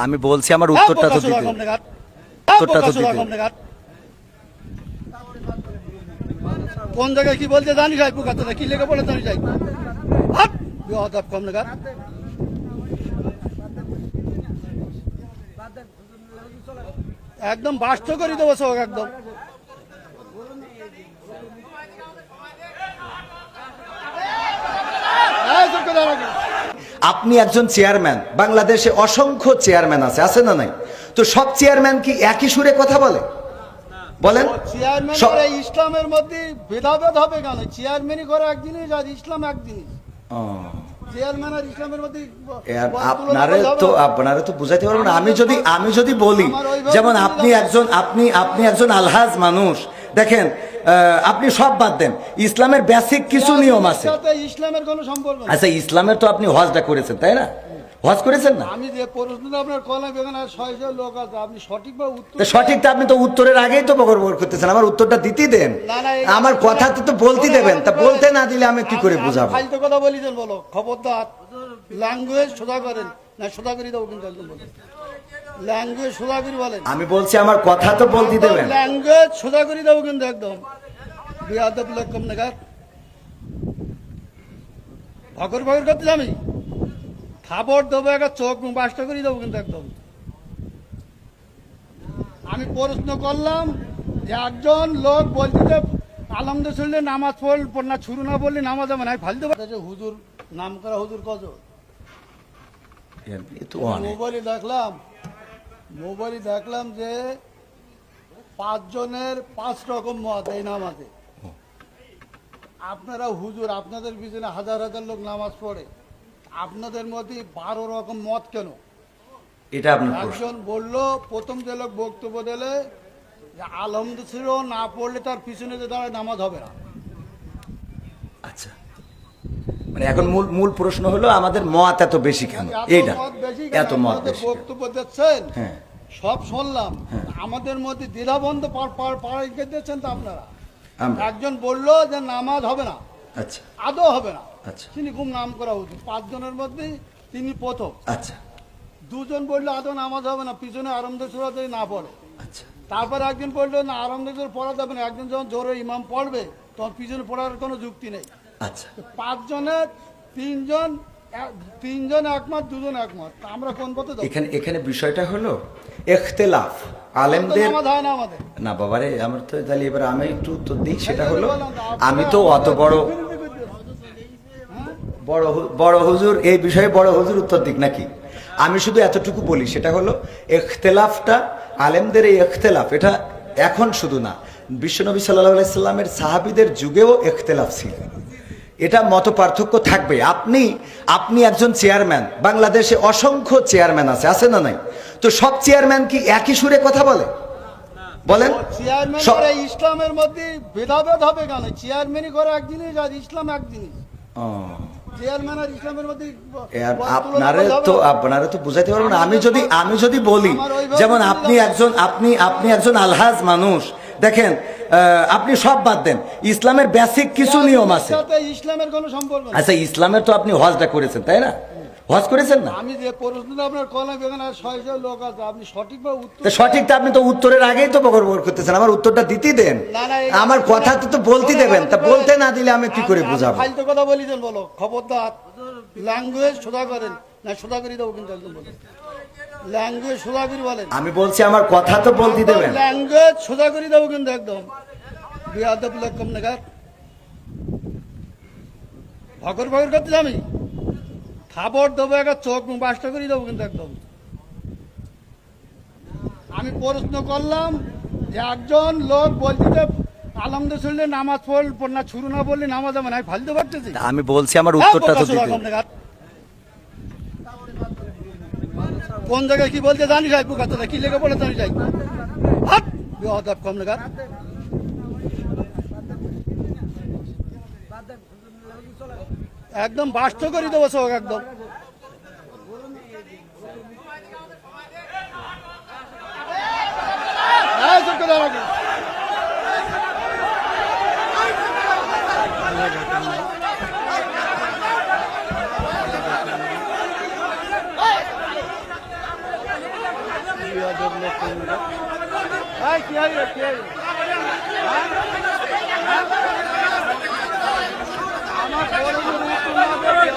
আমি বলছি আমার উত্তরটা তো দিতে উত্তরটা তো দিতে কোন জায়গায় কি বলতে জানি যাই পুকাতে কি লেগে বলে জানি যাই কম নাগাদ একদম বাস্ত করে দেবো সব একদম আপনি একজন চেয়ারম্যান, বাংলাদেশে অসংখ্য চেয়ারম্যান আছে না নাই? তো সব চেয়ারম্যান কি একই সুরে কথা বলে? বলেন। চেয়ারম্যান ইসলামের মধ্যে ভেদাভেদ হবে কেন? চেয়ারম্যানই করে এক জিনিস আর ইসলাম এক জিনিস। চেয়ারম্যান আর ইসলামের মধ্যে আপনারা তো বুঝাইতে পারবেন না। আমি যদি বলি, যেমন আপনি একজন আলহাজ মানুষ, দেখেন আপনি সব বাদ দেন, ইসলামের বেসিক কিছু নিয়ম আছে। ইসলামের কোনো সম্পর্ক নেই। আচ্ছা, ইসলামের তো আপনি হজটা করেছেন, তাই না? হজ করেছেন না? আমি যে প্রশ্নটা আপনার কলা বেগান আর 600 লোক আছে, আপনি সঠিকভাবে উত্তর সঠিকটা আপনি তো উত্তরের আগেই তো বকর করতেছেন। আমার উত্তরটা দিতে দেন, আমার কথা তো বলতে দেবেন। তা বলতে না দিলে আমি কি করে বুঝাবো? ফালতু কথা বলিছেন, বলো খবরদার। ল্যাঙ্গুয়েজ সোজা করেন না, সোজা করে দেবো কিন্তু একদম বলেন। ল্যাঙ্গুয়েজ সোজা করে বলেন। আমি বলছি আমার কথা তো বলতে দেবেন। ল্যাঙ্গুয়েজ সোজা করে দেবো কিন্তু একদম। বিয়াদব লোক কম নাগাদ ভগর করতে আমি খাবার দেবো, একটা চোখ মুখ বাসটা করে দেবো কিন্তু একদম। আমি প্রশ্ন করলাম যে একজন লোক বলছে আলহামদুলিল্লাহ নামাজ পড় না, ছুরু না বললে নামাজ হবে না। ফালতু হুজুর নাম করা হুজুর কত মোবাইলে দেখলাম যে 5 জনের 5 রকম মত এই নামাজে। আপনারা হুজুর, আপনাদের পিছনে হাজার হাজার লোক নামাজ পড়ে, আপনাদের মধ্যে 12 রকম মত কেন? এটা একজন বললো, প্রথম যে লোক বক্তব্য দিলে যে আলহামদুলিল্লাহ না পড়লে তার পিছনে যে দাঁড়ায় নামাজ হবে না। আচ্ছা, মানে এখন মূল প্রশ্ন হলো আমাদের মত এত বেশি কেন? এইটা এত মত বেশি বক্তব্য দিচ্ছেন, সব শুনলাম, আমাদের মধ্যে দ্বিধাবন্ধ পাড়াই দিচ্ছেন তো আপনারা। একজন বললো যে নামাজ হবে না, আচ্ছা আদৌ হবে না, আচ্ছা, তিনি খুব নাম করা উচিত। 5 জনের মধ্যে তিনি প্রথম। আচ্ছা, 2 জন বললো আদৌ নামাজ হবে না, পিছনে আরামদায়ক সূরা যদি না পড়ে। আচ্ছা, তারপর একজন বললো না, আরামদায়ক পড়া যাবে না, একজন যখন জোরে ইমাম পড়বে তখন পিছনে পড়ার কোনো যুক্তি নেই। আচ্ছা, 5 জনের 3 জন একমত, 2 জন একমত, আমরা কোন পথে যাব? এখানে বিষয়টা হলো ইখতিলাফ আলেমদের না বাবারে। আমার তো তাহলে এবার আমি একটু উত্তর দিই। সেটা হলো, আমি তো অত বড় হুজুর এই বিষয়ে বড় হুজুর উত্তর দিক নাকি? আমি শুধু এতটুকু বলি, সেটা হলো ইখতিলাফটা, আলেমদের এই ইখতিলাফ, এটা এখন শুধু না, বিশ্বনবী সাল্লাল্লাহু আলাইহি সাল্লামের সাহাবীদের যুগেও ইখতিলাফ ছিল। এটা মত পার্থক্য থাকবে। আপনি একজন চেয়ারম্যান, বাংলাদেশে অসংখ্য চেয়ারম্যান আছে না নাই? তো সব চেয়ারম্যান কি একই সুরে কথা বলে? বলেন। চেয়ারম্যান ইসলামের মধ্যে ভেদাভেদ হবে কেন? চেয়ারম্যানই করে এক জিনিস আর ইসলাম এক জিনিস। চেয়ারম্যান আর ইসলামের মধ্যে আপনারা তো বুঝাইতে পারবেন না। আমি যদি বলি, যেমন আপনি একজন আলহাজ মানুষ, দেখেন আপনি সব বাদ দেন, ইসলামের বেসিক কিছু নিয়ম আছে। ইসলামের কোনো সম্পর্ক নেই। আচ্ছা, ইসলামের তো আপনি হজটা করেছেন, তাই না? হজ করেছেন না? আমি যে প্রশ্নটা আপনার কলা বেগান আর 600 লোক আছে, আপনি সঠিকভাবে উত্তর সঠিকটা আপনি তো উত্তরের আগেই তো বকর করতেছেন। আমার উত্তরটা দিতে দেন, আমার কথা তো বলতে দেবেন। তা বলতে না দিলে আমি কি করে বুঝাবো? ফালতু কথা বলিছেন, বলো খবরদার। ল্যাঙ্গুয়েজ সোজা করেন না, সোজা করে দেবো কিন্তু একদম বলেন। ল্যাঙ্গুয়েজ সোজা করে বলেন। আমি বলছি আমার কথা তো বলতে দেবেন। ল্যাঙ্গুয়েজ সোজা করে দেবো কিন্তু একদম। বিয়াদব লোক কম নাগাদ ভগর করতে আমি খাবার দেবো, একটা চোখ মুখ বাসটা করে দেবো কিন্তু একদম। আমি প্রশ্ন করলাম যে একজন লোক বলছে আলহামদুলিল্লাহ নামাজ পড় না, ছুরু না বললে নামাজ হবে না। ফালতু পারতেছি। আমি বলছি আমার উত্তরটা তো দিতে। কোন জায়গায় কি বলতে জানি যাই পুকাতে কি লেগে বলে জানি যাই কম নাগাদ একদম বাস্ত করে দেবো সব একদম। বিয়াদব লোক তোমরা। এই, কি হইলো, কি হইলো? হ্যাঁ? হ্যাঁ? আমার বড় বড় উত্তর না দেবে,